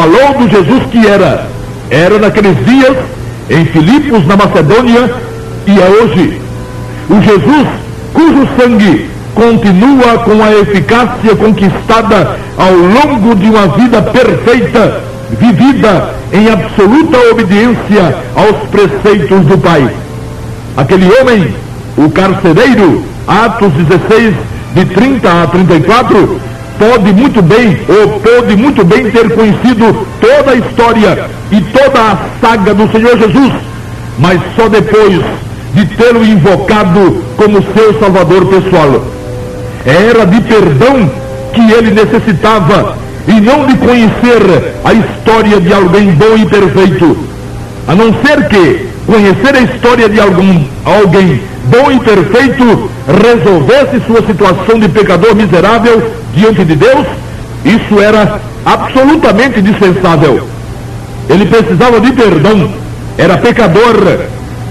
falou do Jesus que era naqueles dias, em Filipos, na Macedônia, e é hoje. O Jesus cujo sangue continua com a eficácia conquistada ao longo de uma vida perfeita, vivida em absoluta obediência aos preceitos do Pai. Aquele homem, o carcereiro, Atos 16, de 30 a 34, pôde muito bem ter conhecido toda a história e toda a saga do Senhor Jesus, mas só depois de tê-lo invocado como seu Salvador pessoal. Era de perdão que ele necessitava, e não de conhecer a história de alguém bom e perfeito. A não ser que conhecer a história de alguém bom e perfeito resolvesse sua situação de pecador miserável diante de Deus, isso era absolutamente dispensável. Ele precisava de perdão, era pecador,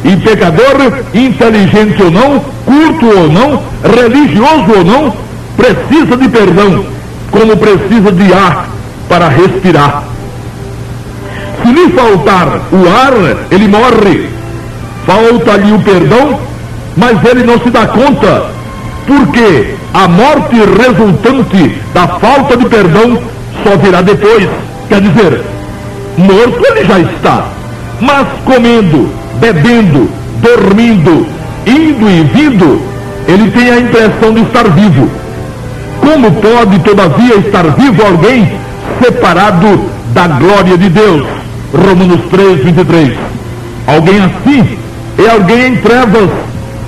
e pecador, inteligente ou não, culto ou não, religioso ou não, precisa de perdão, como precisa de ar para respirar. Se lhe faltar o ar, ele morre. Falta-lhe o perdão, mas ele não se dá conta, porque a morte resultante da falta de perdão só virá depois. Quer dizer, morto ele já está, mas comendo, bebendo, dormindo, indo e vindo, ele tem a impressão de estar vivo. Como pode, todavia, estar vivo alguém separado da glória de Deus? Romanos 3, 23. Alguém assim é alguém em trevas,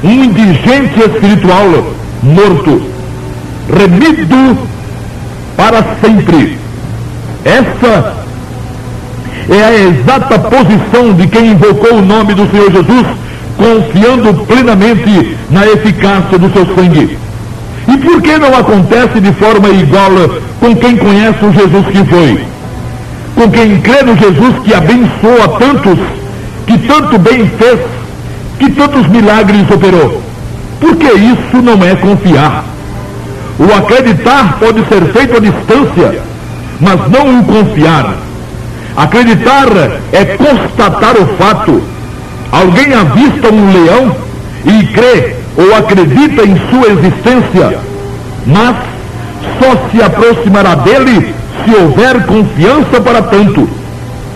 um indigente espiritual, morto, remido para sempre. Essa é a exata posição de quem invocou o nome do Senhor Jesus, confiando plenamente na eficácia do seu sangue. E por que não acontece de forma igual com quem conhece o Jesus que foi? Com quem crê no Jesus que abençoou a tantos, que tanto bem fez, que tantos milagres operou? Porque isso não é confiar. O acreditar pode ser feito à distância, mas não o confiar. Acreditar é constatar o fato. Alguém avista um leão e crê ou acredita em sua existência, mas só se aproximará dele se houver confiança para tanto.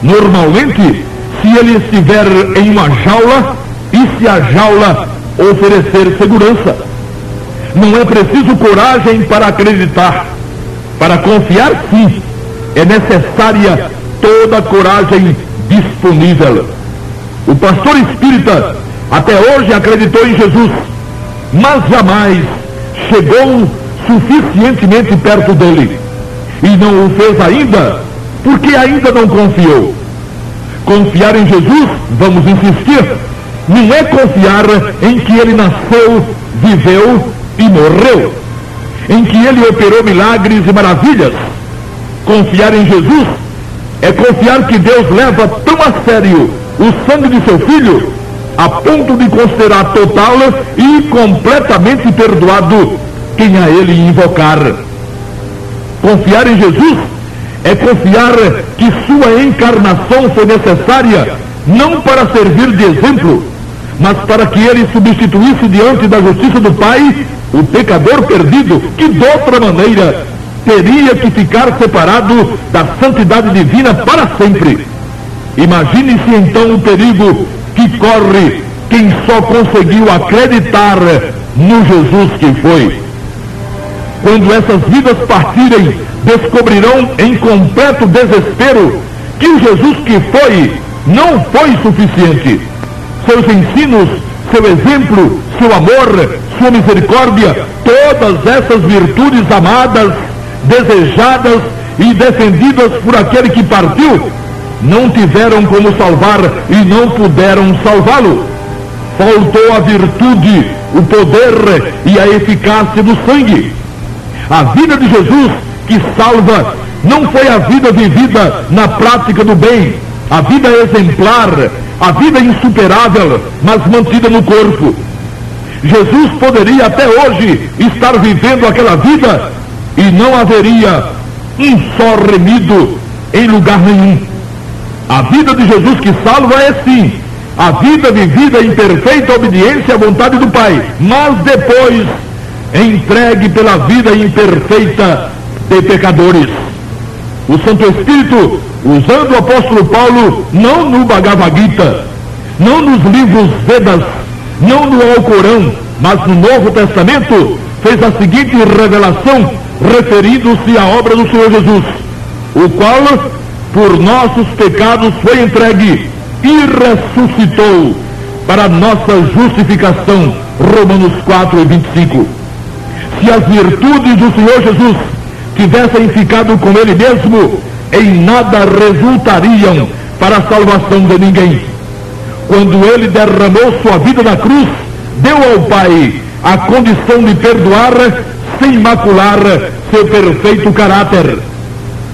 Normalmente, se ele estiver em uma jaula e se a jaula oferecer segurança. Não é preciso coragem para acreditar. Para confiar, sim, é necessária toda a coragem disponível. O pastor espírita até hoje acreditou em Jesus, mas jamais chegou suficientemente perto dele. E não o fez ainda, porque ainda não confiou. Confiar em Jesus, vamos insistir, não é confiar em que ele nasceu, viveu e morreu, em que ele operou milagres e maravilhas. Confiar em Jesus é confiar que Deus leva tão a sério o sangue de seu filho, a ponto de considerar total e completamente perdoado quem a ele invocar. Confiar em Jesus é confiar que sua encarnação foi necessária, não para servir de exemplo, mas para que ele substituísse diante da justiça do Pai o pecador perdido, que de outra maneira teria que ficar separado da santidade divina para sempre. Imagine-se então o perigo que corre quem só conseguiu acreditar no Jesus que foi. Quando essas vidas partirem, descobrirão em completo desespero que o Jesus que foi não foi suficiente. Seus ensinos, seu exemplo, seu amor, sua misericórdia, todas essas virtudes amadas, desejadas e defendidas por aquele que partiu, não tiveram como salvar e não puderam salvá-lo. Faltou a virtude, o poder e a eficácia do sangue. A vida de Jesus que salva não foi a vida vivida na prática do bem, a vida exemplar, a vida insuperável, mas mantida no corpo. Jesus poderia até hoje estar vivendo aquela vida e não haveria um só remido, em lugar nenhum. A vida de Jesus que salva é sim a vida vivida em perfeita obediência à vontade do Pai, mas depois entregue pela vida imperfeita de pecadores. O Santo Espírito, usando o apóstolo Paulo, não no Bhagavad Gita, não nos livros Vedas, não no Alcorão, mas no Novo Testamento, fez a seguinte revelação, referindo-se à obra do Senhor Jesus, o qual, por nossos pecados, foi entregue e ressuscitou para nossa justificação. Romanos 4:25. Se as virtudes do Senhor Jesus tivessem ficado com ele mesmo, em nada resultariam para a salvação de ninguém. Quando ele derramou sua vida na cruz, deu ao Pai a condição de perdoar sem macular seu perfeito caráter.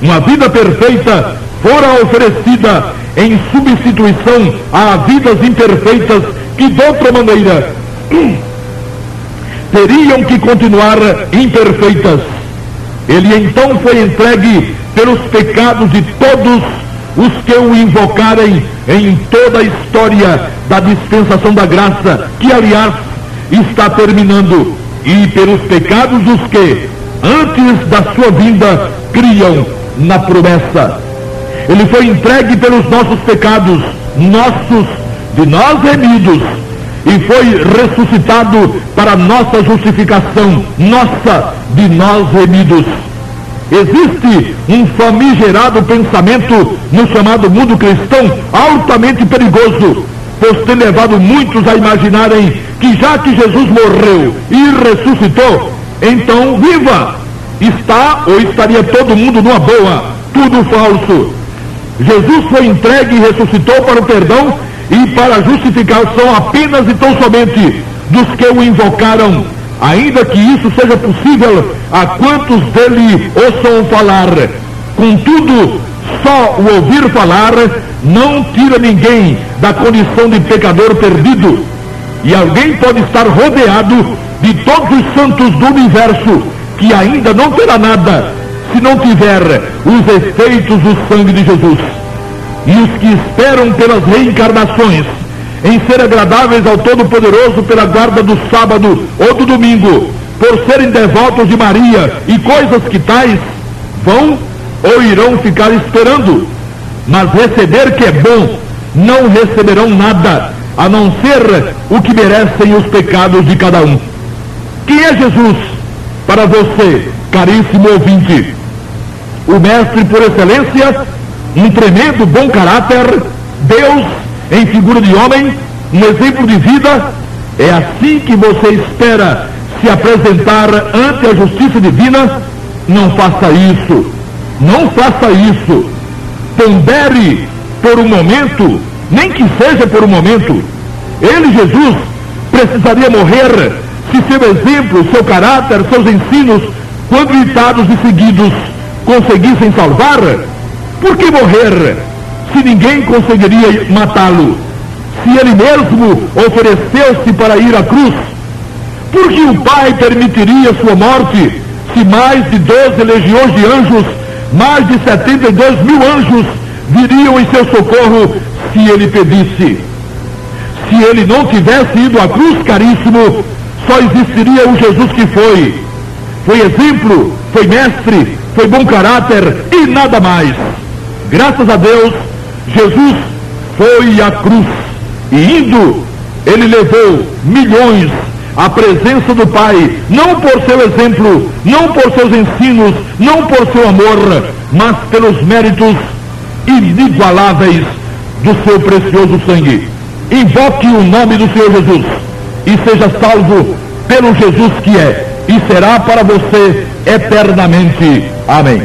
Uma vida perfeita fora oferecida em substituição a vidas imperfeitas que de outra maneira teriam que continuar imperfeitas. Ele então foi entregue pelos pecados de todos os que o invocarem em toda a história da dispensação da graça, que aliás está terminando, e pelos pecados dos que, antes da sua vinda, criam na promessa. Ele foi entregue pelos nossos pecados, nossos, de nós remidos, e foi ressuscitado para nossa justificação, nossa, de nós remidos. Existe um famigerado pensamento no chamado mundo cristão altamente perigoso, pois tem levado muitos a imaginarem que já que Jesus morreu e ressuscitou, então viva, está ou estaria todo mundo numa boa. Tudo falso. Jesus foi entregue e ressuscitou para o perdão e para a justificação apenas e tão somente dos que o invocaram, ainda que isso seja possível a quantos dele ouçam falar. Contudo, só o ouvir falar não tira ninguém da condição de pecador perdido. E alguém pode estar rodeado de todos os santos do universo, que ainda não terá nada, se não tiver os efeitos do sangue de Jesus. E os que esperam pelas reencarnações, em ser agradáveis ao Todo-Poderoso pela guarda do sábado ou do domingo, por serem devotos de Maria e coisas que tais, vão ou irão ficar esperando, mas receber que é bom, não receberão nada, a não ser o que merecem os pecados de cada um. Quem é Jesus para você, caríssimo ouvinte? O mestre por excelência, um tremendo bom caráter, Deus em figura de homem, um exemplo de vida. É assim que você espera se apresentar ante a justiça divina? Não faça isso, não faça isso. Pondere por um momento, nem que seja por um momento. Ele, Jesus, precisaria morrer se seu exemplo, seu caráter, seus ensinos, quando ditados e seguidos, conseguissem salvar. Por que morrer se ninguém conseguiria matá-lo? Se ele mesmo ofereceu-se para ir à cruz? Por que o Pai permitiria sua morte se mais de 12 legiões de anjos, mais de 72 mil anjos viriam em seu socorro se ele pedisse? Se ele não tivesse ido à cruz, caríssimo, só existiria o Jesus que foi. Foi exemplo, foi mestre, foi bom caráter e nada mais. Graças a Deus, Jesus foi à cruz e indo, ele levou milhões à presença do Pai, não por seu exemplo, não por seus ensinos, não por seu amor, mas pelos méritos inigualáveis do seu precioso sangue. Invoque o nome do Senhor Jesus e seja salvo pelo Jesus que é e será para você eternamente. Amém.